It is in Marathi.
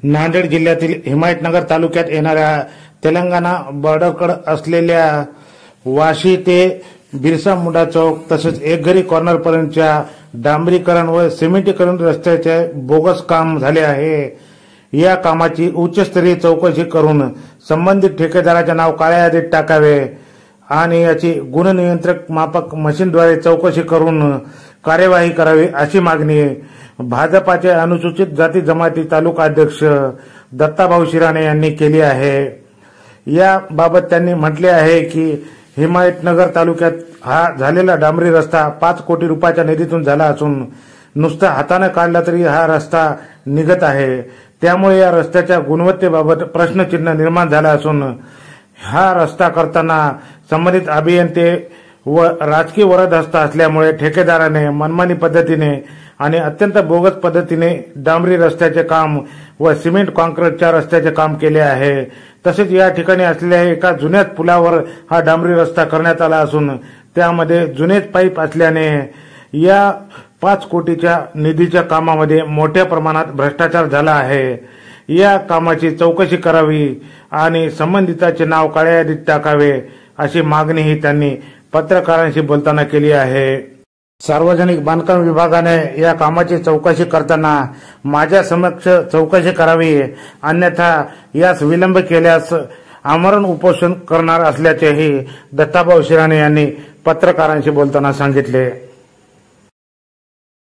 नांदेड जिल्ह्यातील हिमायतनगर तालुक्यात येणाऱ्या तेलंगणा बॉर्डरकडे असलेल्या वाशी ते बिरसा मुंडा चौक तसेच एकघरी कॉर्नर पर्यंतच्या डांबरीकरण व सिमेंटीकरण रस्त्याचे बोगस काम झाले आहे। या कामाची उच्चस्तरीय चौकशी करून संबंधित ठेकेदाराचे नाव काळ्या यादीत टाकावे आणि याची गुणनियंत्रक मापक मशीनद्वारे चौकशी करून कार्यवाही करावी अशी मागणी भाजपाचे अनुसूचित जाती जमाती तालुका अध्यक्ष दत्ताभाऊ शिराणे यांनी केली आहे। याबाबत त्यांनी म्हटले आहे की हिमायतनगर तालुक्यात हा झालेला डांबरी रस्ता 5 कोटी रुपयाच्या निधीतून झाला असून नुसता हाताने काढला तरी हा रस्ता निघत आहे। त्यामुळे या रस्त्याच्या गुणवत्तेबाबत प्रश्नचिन्ह निर्माण झाला असून हा रस्ता करताना संबंधित अभियंते व राजकीय वरदहस्त असल्यामुळे ठेकेदाराने मनमानी पद्धतीने आणि अत्यंत बोगस पद्धतीने डांबरी रस्त्याचे काम व सिमेंट कॉन्क्रीटच्या रस्त्याचे काम केले आहे। तसेच या ठिकाणी असलेल्या एका जुन्या पुलावर हा डांबरी रस्ता करण्यात आला असून त्यामध्ये जुनेच पाईप असल्याने या 5 कोटीच्या निधीच्या कामामध्ये मोठ्या प्रमाणात भ्रष्टाचार झाला आहे। या कामाची चौकशी करावी आणि संबंधिताचे नाव काळ्या यादीत टाकावे अशी मागणीही त्यांनी पत्रकारांशी बोलताना केली आहे। सार्वजनिक बांधकाम विभागाने या कामाची चौकशी करताना माझ्या समक्ष चौकशी करावी, अन्यथा यास विलंब केल्यास आमरण उपोषण करणार असल्याचेही दत्ताभाऊ शिराणे यांनी पत्रकारांशी बोलताना सांगितले।